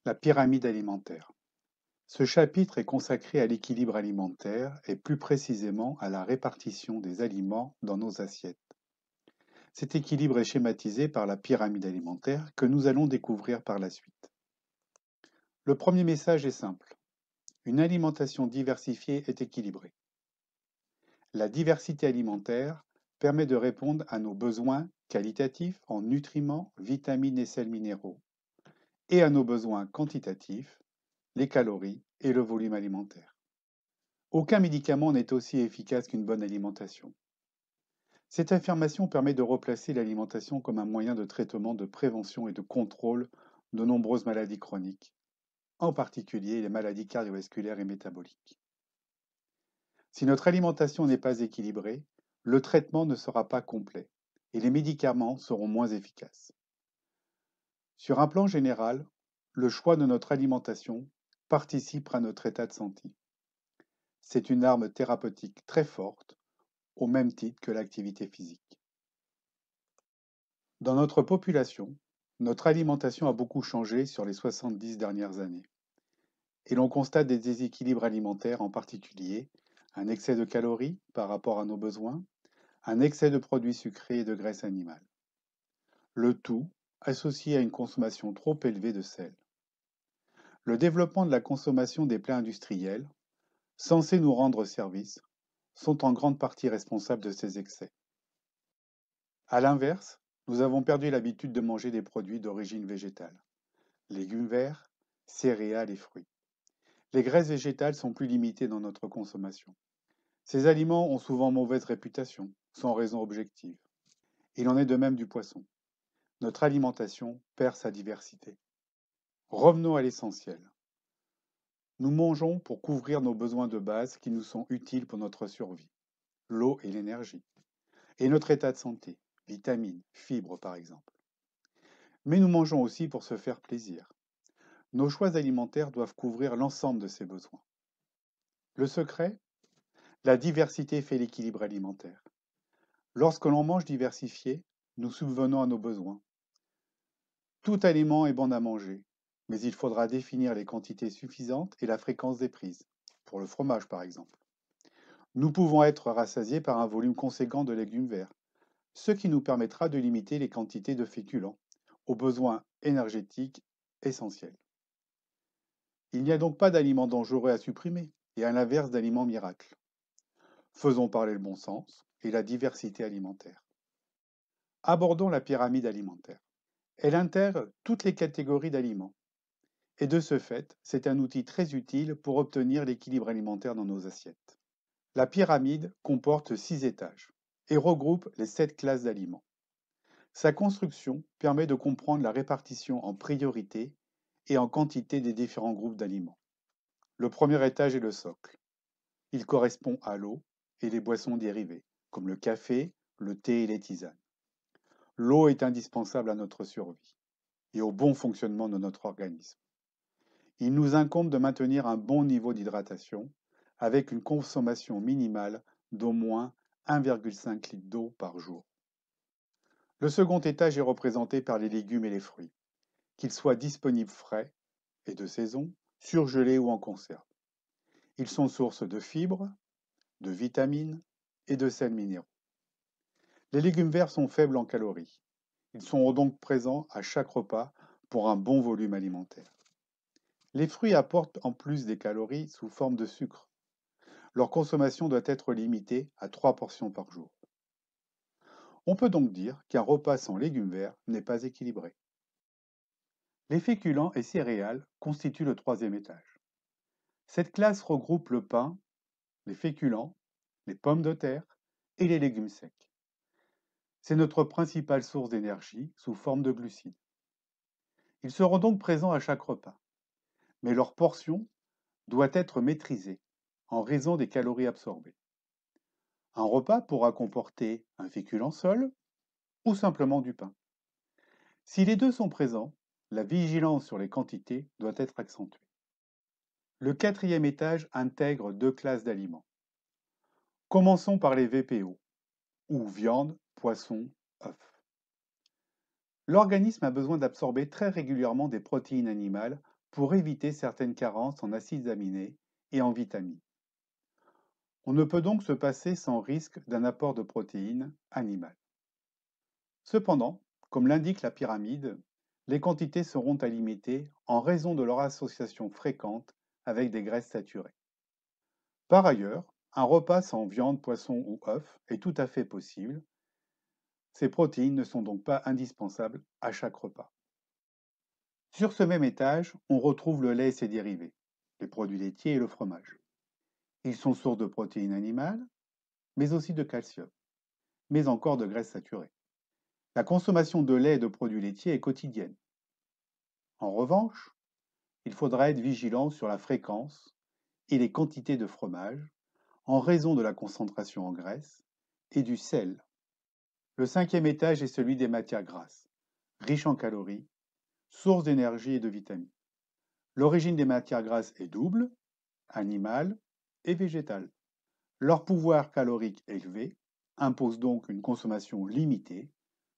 La pyramide alimentaire. Ce chapitre est consacré à l'équilibre alimentaire et plus précisément à la répartition des aliments dans nos assiettes. Cet équilibre est schématisé par la pyramide alimentaire que nous allons découvrir par la suite. Le premier message est simple. Une alimentation diversifiée est équilibrée. La diversité alimentaire permet de répondre à nos besoins qualitatifs en nutriments, vitamines et sels minéraux, et à nos besoins quantitatifs, les calories et le volume alimentaire. Aucun médicament n'est aussi efficace qu'une bonne alimentation. Cette affirmation permet de replacer l'alimentation comme un moyen de traitement, de prévention et de contrôle de nombreuses maladies chroniques, en particulier les maladies cardiovasculaires et métaboliques. Si notre alimentation n'est pas équilibrée, le traitement ne sera pas complet et les médicaments seront moins efficaces. Sur un plan général, le choix de notre alimentation participe à notre état de santé. C'est une arme thérapeutique très forte, au même titre que l'activité physique. Dans notre population, notre alimentation a beaucoup changé sur les 70 dernières années. Et l'on constate des déséquilibres alimentaires, en particulier un excès de calories par rapport à nos besoins, un excès de produits sucrés et de graisses animales. Le tout associé à une consommation trop élevée de sel. Le développement de la consommation des plats industriels, censés nous rendre service, sont en grande partie responsables de ces excès. À l'inverse, nous avons perdu l'habitude de manger des produits d'origine végétale, légumes verts, céréales et fruits. Les graisses végétales sont plus limitées dans notre consommation. Ces aliments ont souvent mauvaise réputation, sans raison objective. Il en est de même du poisson. Notre alimentation perd sa diversité. Revenons à l'essentiel. Nous mangeons pour couvrir nos besoins de base qui nous sont utiles pour notre survie, l'eau et l'énergie, et notre état de santé, vitamines, fibres par exemple. Mais nous mangeons aussi pour se faire plaisir. Nos choix alimentaires doivent couvrir l'ensemble de ces besoins. Le secret? La diversité fait l'équilibre alimentaire. Lorsque l'on mange diversifié, nous subvenons à nos besoins. Tout aliment est bon à manger, mais il faudra définir les quantités suffisantes et la fréquence des prises, pour le fromage par exemple. Nous pouvons être rassasiés par un volume conséquent de légumes verts, ce qui nous permettra de limiter les quantités de féculents aux besoins énergétiques essentiels. Il n'y a donc pas d'aliments dangereux à supprimer et à l'inverse d'aliments miracles. Faisons parler le bon sens et la diversité alimentaire. Abordons la pyramide alimentaire. Elle intègre toutes les catégories d'aliments. Et de ce fait, c'est un outil très utile pour obtenir l'équilibre alimentaire dans nos assiettes. La pyramide comporte 6 étages et regroupe les 7 classes d'aliments. Sa construction permet de comprendre la répartition en priorité et en quantité des différents groupes d'aliments. Le premier étage est le socle. Il correspond à l'eau et les boissons dérivées, comme le café, le thé et les tisanes. L'eau est indispensable à notre survie et au bon fonctionnement de notre organisme. Il nous incombe de maintenir un bon niveau d'hydratation avec une consommation minimale d'au moins 1,5 litre d'eau par jour. Le second étage est représenté par les légumes et les fruits, qu'ils soient disponibles frais et de saison, surgelés ou en conserve. Ils sont source de fibres, de vitamines et de sels minéraux. Les légumes verts sont faibles en calories. Ils sont donc présents à chaque repas pour un bon volume alimentaire. Les fruits apportent en plus des calories sous forme de sucre. Leur consommation doit être limitée à 3 portions par jour. On peut donc dire qu'un repas sans légumes verts n'est pas équilibré. Les féculents et céréales constituent le troisième étage. Cette classe regroupe le pain, les féculents, les pommes de terre et les légumes secs. C'est notre principale source d'énergie sous forme de glucides. Ils seront donc présents à chaque repas, mais leur portion doit être maîtrisée en raison des calories absorbées. Un repas pourra comporter un féculent seul ou simplement du pain. Si les deux sont présents, la vigilance sur les quantités doit être accentuée. Le quatrième étage intègre 2 classes d'aliments. Commençons par les VPO, ou viande, poisson, œufs. L'organisme a besoin d'absorber très régulièrement des protéines animales pour éviter certaines carences en acides aminés et en vitamines. On ne peut donc se passer sans risque d'un apport de protéines animales. Cependant, comme l'indique la pyramide, les quantités seront à limiter en raison de leur association fréquente avec des graisses saturées. Par ailleurs, un repas sans viande, poisson ou œuf est tout à fait possible. Ces protéines ne sont donc pas indispensables à chaque repas. Sur ce même étage, on retrouve le lait et ses dérivés, les produits laitiers et le fromage. Ils sont sources de protéines animales, mais aussi de calcium, mais encore de graisses saturées. La consommation de lait et de produits laitiers est quotidienne. En revanche, il faudra être vigilant sur la fréquence et les quantités de fromage en raison de la concentration en graisse et du sel. Le cinquième étage est celui des matières grasses, riches en calories, source d'énergie et de vitamines. L'origine des matières grasses est double, animale et végétale. Leur pouvoir calorique élevé impose donc une consommation limitée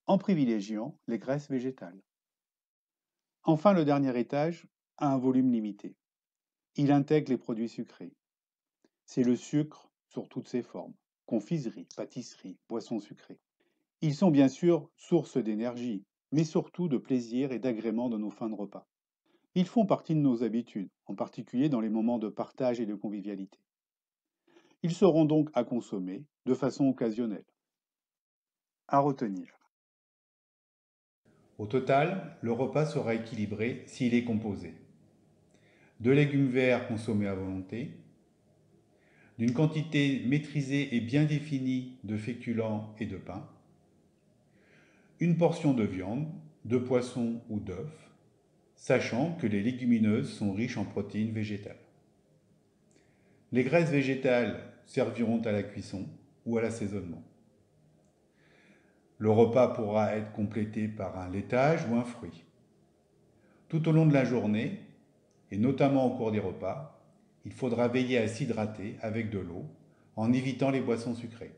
en privilégiant les graisses végétales. Enfin, le dernier étage a un volume limité. Il intègre les produits sucrés. C'est le sucre sous toutes ses formes, confiserie, pâtisserie, boissons sucrées. Ils sont bien sûr source d'énergie, mais surtout de plaisir et d'agrément de nos fins de repas. Ils font partie de nos habitudes, en particulier dans les moments de partage et de convivialité. Ils seront donc à consommer de façon occasionnelle. À retenir. Au total, le repas sera équilibré s'il est composé de légumes verts consommés à volonté, d'une quantité maîtrisée et bien définie de féculents et de pain, une portion de viande, de poisson ou d'œuf, sachant que les légumineuses sont riches en protéines végétales. Les graisses végétales serviront à la cuisson ou à l'assaisonnement. Le repas pourra être complété par un laitage ou un fruit. Tout au long de la journée, et notamment au cours des repas, il faudra veiller à s'hydrater avec de l'eau en évitant les boissons sucrées.